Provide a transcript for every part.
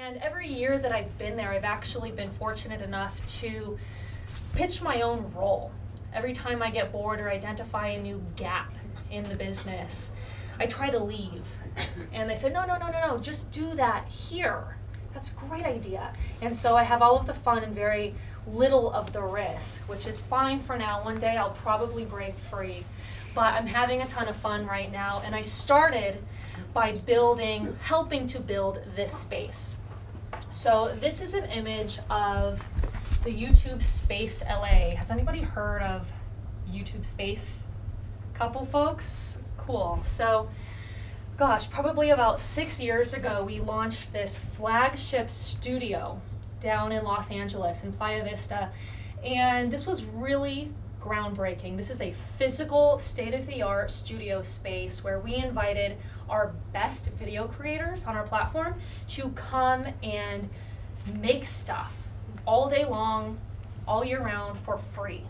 And every year that I've been there, I've actually been fortunate enough to pitch my own role. Every time I get bored or identify a new gap in the business, I try to leave. And they say, no, just do that here. That's a great idea. And so I have all of the fun and very little of the risk, which is fine for now. One day I'll probably break free. But I'm having a ton of fun right now. And I started by helping to build this space. So this is an image of the YouTube Space LA. Has anybody heard of YouTube Space? Couple folks? Cool. So, gosh, probably about 6 years ago, we launched this flagship studio down in Los Angeles in Playa Vista. And this was really groundbreaking. This is a physical, state-of-the-art studio space where we invited our best video creators on our platform to come and make stuff all day long, all year round for free.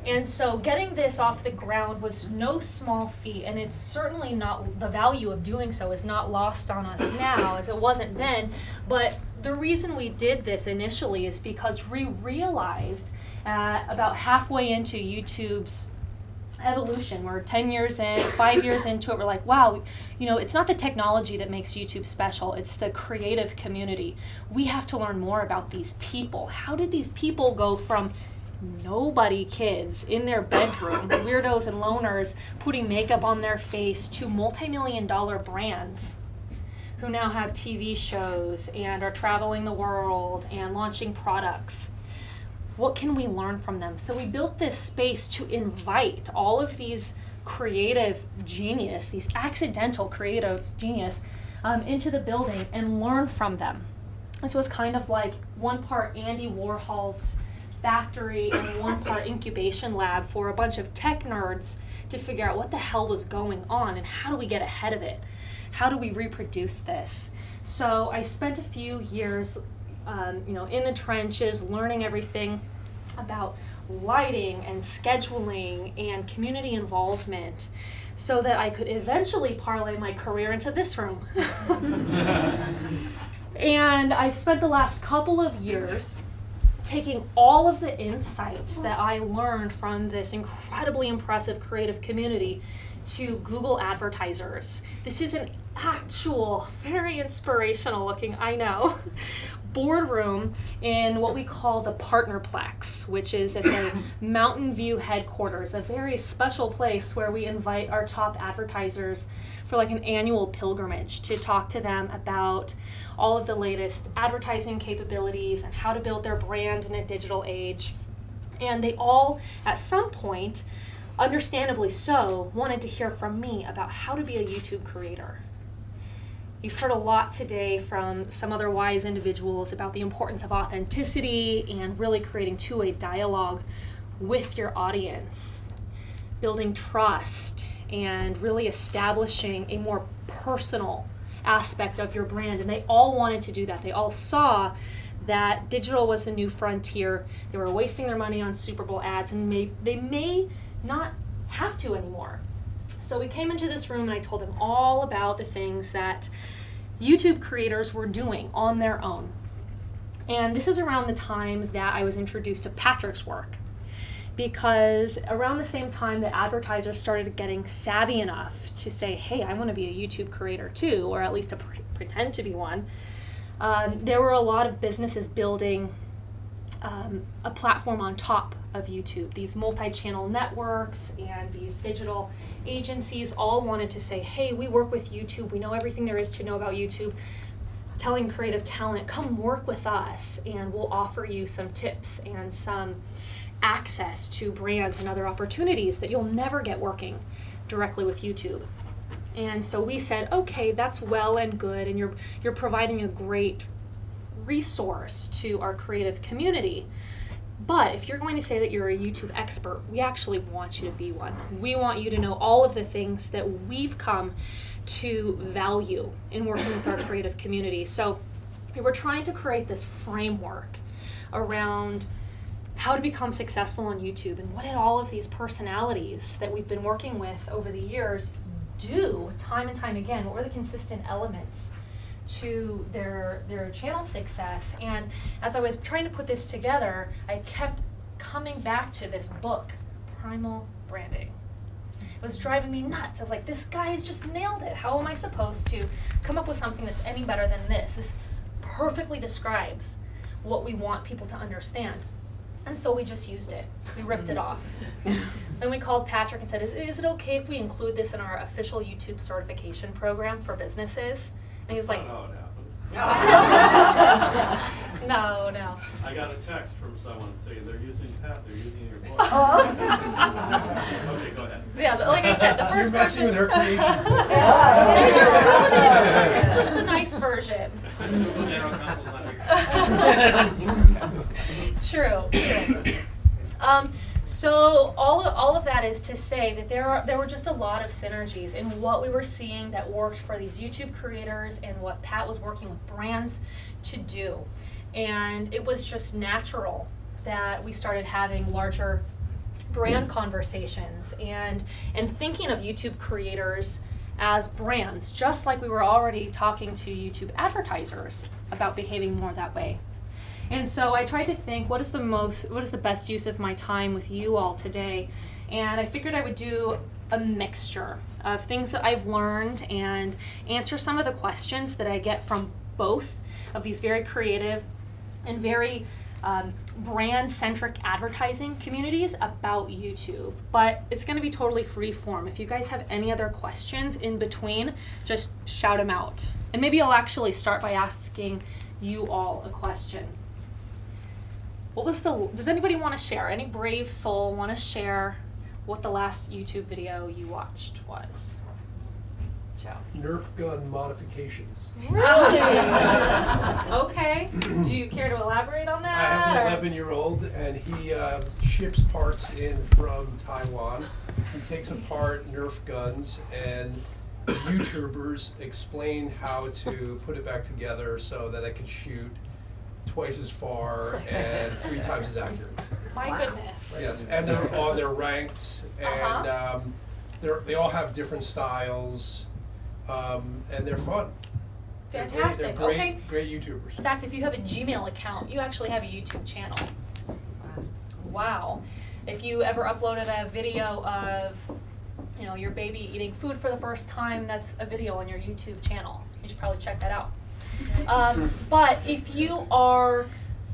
And so getting this off the ground was no small feat, and it's certainly not, the value of doing so is not lost on us now, as it wasn't then. But the reason we did this initially is because we realized about halfway into YouTube's evolution, we're 10 years in, 5 years into it, we're like, wow, it's not the technology that makes YouTube special, it's the creative community. We have to learn more about these people. How did these people go from nobody kids in their bedroom, weirdos and loners putting makeup on their face, to multi-million-dollar brands who now have TV shows and are traveling the world and launching products? What can we learn from them? So we built this space to invite all of these creative genius, these accidental creative genius, into the building and learn from them. This was kind of like one part Andy Warhol's factory and one part incubation lab for a bunch of tech nerds to figure out what the hell was going on and how do we get ahead of it? How do we reproduce this? So I spent a few years in the trenches, learning everything about lighting and scheduling and community involvement so that I could eventually parlay my career into this room. And I've spent the last couple of years taking all of the insights that I learned from this incredibly impressive creative community to Google advertisers. This is an actual, very inspirational looking, I know, boardroom in what we call the Partnerplex, which is at the Mountain View headquarters, a very special place where we invite our top advertisers for like an annual pilgrimage to talk to them about all of the latest advertising capabilities and how to build their brand in a digital age. And they all, at some point, understandably so, wanted to hear from me about how to be a YouTube creator. You've heard a lot today from some other wise individuals about the importance of authenticity and really creating two-way dialogue with your audience, building trust, and really establishing a more personal aspect of your brand. And they all wanted to do that. They all saw that digital was the new frontier. They were wasting their money on Super Bowl ads, and they may not have to anymore. So we came into this room and I told them all about the things that YouTube creators were doing on their own. And this is around the time that I was introduced to Patrick's work, because around the same time that advertisers started getting savvy enough to say, hey, I want to be a YouTube creator too, or at least to pretend to be one, there were a lot of businesses building a platform on top of YouTube. These multi-channel networks and these digital agencies all wanted to say, hey, we work with YouTube, we know everything there is to know about YouTube, telling creative talent, come work with us and we'll offer you some tips and some access to brands and other opportunities that you'll never get working directly with YouTube. And so we said, okay, that's well and good, and you're providing a great resource to our creative community. But if you're going to say that you're a YouTube expert, we actually want you to be one. We want you to know all of the things that we've come to value in working with our creative community. So we were trying to create this framework around how to become successful on YouTube and what did all of these personalities that we've been working with over the years do time and time again. What were the consistent elements to their channel success. And as I was trying to put this together, I kept coming back to this book, Primal Branding. It was driving me nuts. I was like, this guy's just nailed it. How am I supposed to come up with something that's any better than this? This perfectly describes what we want people to understand. And so we just used it. We ripped it off. Then we called Patrick and said, is it okay if we include this in our official YouTube certification program for businesses? And he was like, No. No. I got a text from someone saying they're using your book. Okay, go ahead. Yeah, but like I said, the first You're messing version. with her creations. You're ruining it. This was the nice version. Well, General Counsel's not here. True. So all of that is to say that there were just a lot of synergies in what we were seeing that worked for these YouTube creators and what Pat was working with brands to do. And it was just natural that we started having larger brand conversations and thinking of YouTube creators as brands, just like we were already talking to YouTube advertisers about behaving more that way. And so I tried to think, what is the best use of my time with you all today? And I figured I would do a mixture of things that I've learned and answer some of the questions that I get from both of these very creative and very brand-centric advertising communities about YouTube. But it's going to be totally free form. If you guys have any other questions in between, just shout them out. And maybe I'll actually start by asking you all a question. Does anybody want to share? Any brave soul want to share what the last YouTube video you watched was? Joe. Nerf gun modifications. Really? Okay. Do you care to elaborate on that? I have an 11-year-old, and he ships parts in from Taiwan. He takes apart Nerf guns, and YouTubers explain how to put it back together so that it can shoot twice as far and 3 times as accurate. My goodness. Yes, and they're ranked, and they all have different styles, and they're fun. Fantastic. They're great YouTubers. In fact, if you have a Gmail account, you actually have a YouTube channel. Wow. If you ever uploaded a video of, your baby eating food for the first time, that's a video on your YouTube channel. You should probably check that out. But if you are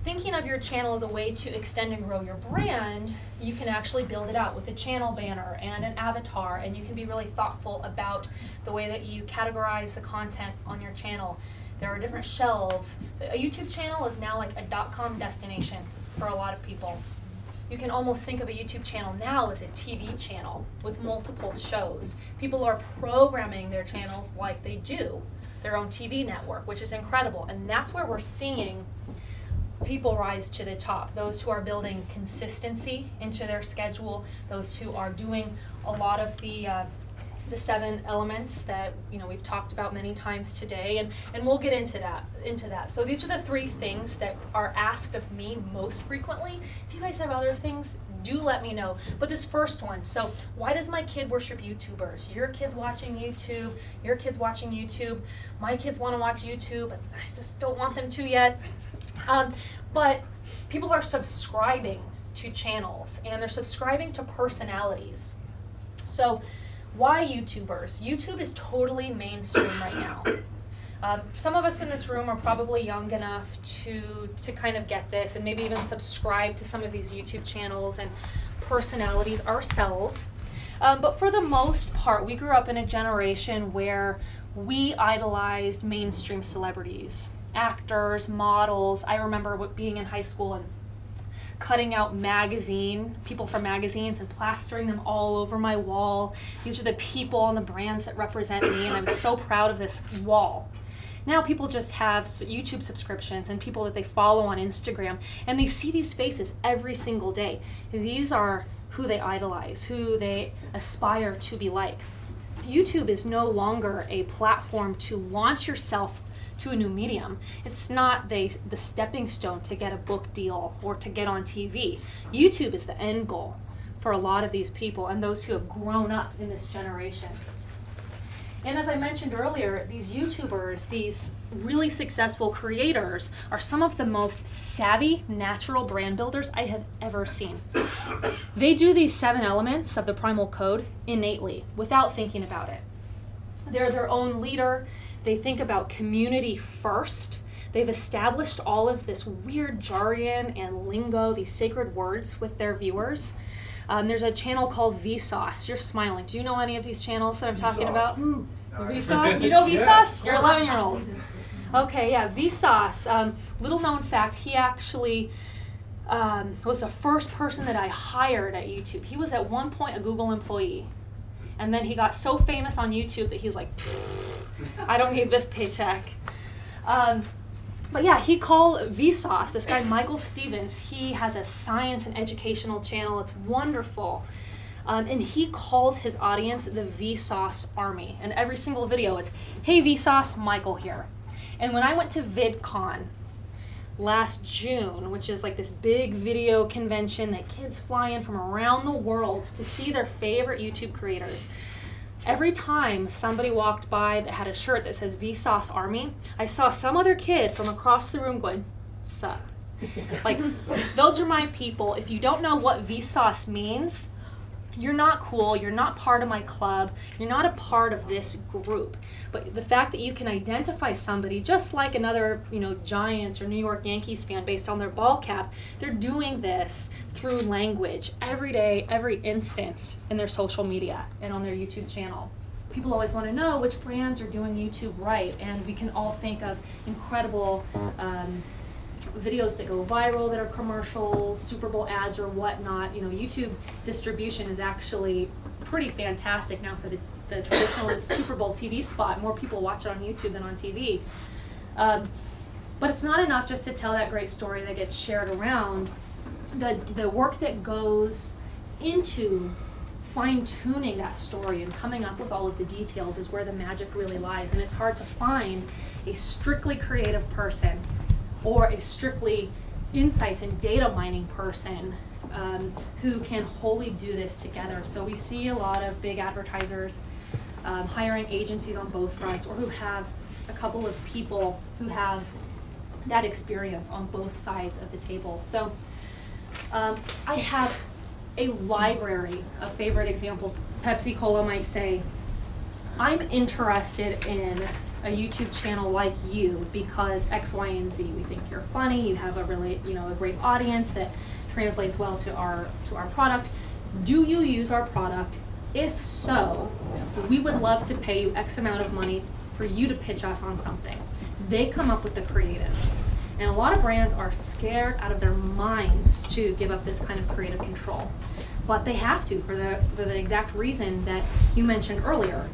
thinking of your channel as a way to extend and grow your brand, you can actually build it out with a channel banner and an avatar, and you can be really thoughtful about the way that you categorize the content on your channel. There are different shelves. A YouTube channel is now like a .com destination for a lot of people. You can almost think of a YouTube channel now as a TV channel with multiple shows. People are programming their channels like they do their own TV network, which is incredible. And that's where we're seeing people rise to the top. Those who are building consistency into their schedule, those who are doing a lot of the 7 elements that we've talked about many times today, and we'll get into that. So these are the 3 things that are asked of me most frequently. If you guys have other things, do let me know. But this first one, so why does my kid worship YouTubers? Your kid's watching YouTube, your kid's watching YouTube, my kids want to watch YouTube, I just don't want them to yet. But people are subscribing to channels, and they're subscribing to personalities. So why YouTubers? YouTube is totally mainstream right now. Some of us in this room are probably young enough to kind of get this and maybe even subscribe to some of these YouTube channels and personalities ourselves. But for the most part, we grew up in a generation where we idolized mainstream celebrities, actors, models. I remember being in high school and cutting out people from magazines and plastering them all over my wall. These are the people and the brands that represent me, and I'm so proud of this wall. Now people just have YouTube subscriptions and people that they follow on Instagram, and they see these faces every single day. These are who they idolize, who they aspire to be like. YouTube is no longer a platform to launch yourself to a new medium. It's not the stepping stone to get a book deal or to get on TV. YouTube is the end goal for a lot of these people and those who have grown up in this generation. And as I mentioned earlier, these YouTubers, these really successful creators are some of the most savvy natural brand builders I have ever seen. They do these 7 elements of the Primal Code innately, without thinking about it. They're their own leader. They think about community first. They've established all of this weird jargon and lingo, these sacred words with their viewers. There's a channel called Vsauce. You're smiling. Do you know any of these channels that I'm talking about? Vsauce? You know Vsauce? You're 11-year-old. Okay, yeah, Vsauce. Little known fact, he actually was the first person that I hired at YouTube. He was at one point a Google employee. And then he got so famous on YouTube that he's like, I don't need this paycheck. But yeah, he called Vsauce, this guy Michael Stevens, he has a science and educational channel. It's wonderful. And he calls his audience the Vsauce Army. And every single video it's, hey Vsauce, Michael here. And when I went to VidCon last June, which is like this big video convention that kids fly in from around the world to see their favorite YouTube creators, every time somebody walked by that had a shirt that says Vsauce Army, I saw some other kid from across the room going, sup. Like, those are my people. If you don't know what Vsauce means, you're not cool, you're not part of my club, you're not a part of this group. But the fact that you can identify somebody just like another, Giants or New York Yankees fan based on their ball cap, they're doing this through language every day, every instance in their social media and on their YouTube channel. People always want to know which brands are doing YouTube right, and we can all think of incredible videos that go viral that are commercials, Super Bowl ads or whatnot. YouTube distribution is actually pretty fantastic now for the traditional Super Bowl TV spot. More people watch it on YouTube than on TV. But it's not enough just to tell that great story that gets shared around. The work that goes into fine-tuning that story and coming up with all of the details is where the magic really lies. And it's hard to find a strictly creative person or a strictly insights and data mining person who can wholly do this together. So we see a lot of big advertisers hiring agencies on both fronts, or who have a couple of people who have that experience on both sides of the table. So I have a library of favorite examples. Pepsi Cola might say, I'm interested in a YouTube channel like you because X, Y, and Z. We think you're funny, you have a really, a great audience that translates well to our product. Do you use our product? If so, we would love to pay you X amount of money for you to pitch us on something. They come up with the creative. And a lot of brands are scared out of their minds to give up this kind of creative control. But they have to for the exact reason that you mentioned earlier.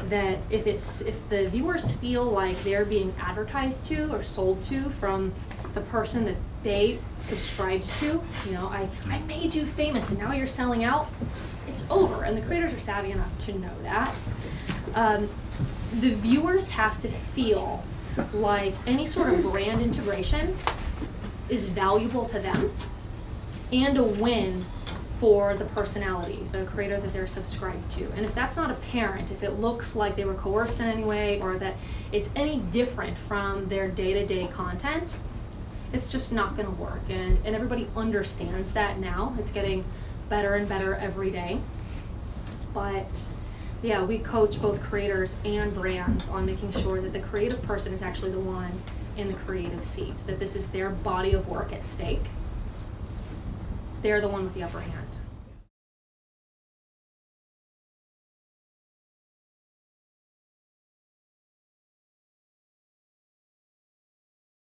That if the viewers feel like they're being advertised to or sold to from the person that they subscribed to, I made you famous and now you're selling out, it's over. And the creators are savvy enough to know that. The viewers have to feel like any sort of brand integration is valuable to them and a win for the personality, the creator that they're subscribed to. And if that's not apparent, if it looks like they were coerced in any way or that it's any different from their day-to-day content, it's just not going to work. And everybody understands that now. It's getting better and better every day. But yeah, we coach both creators and brands on making sure that the creative person is actually the one in the creative seat, that this is their body of work at stake. They're the one with the upper hand.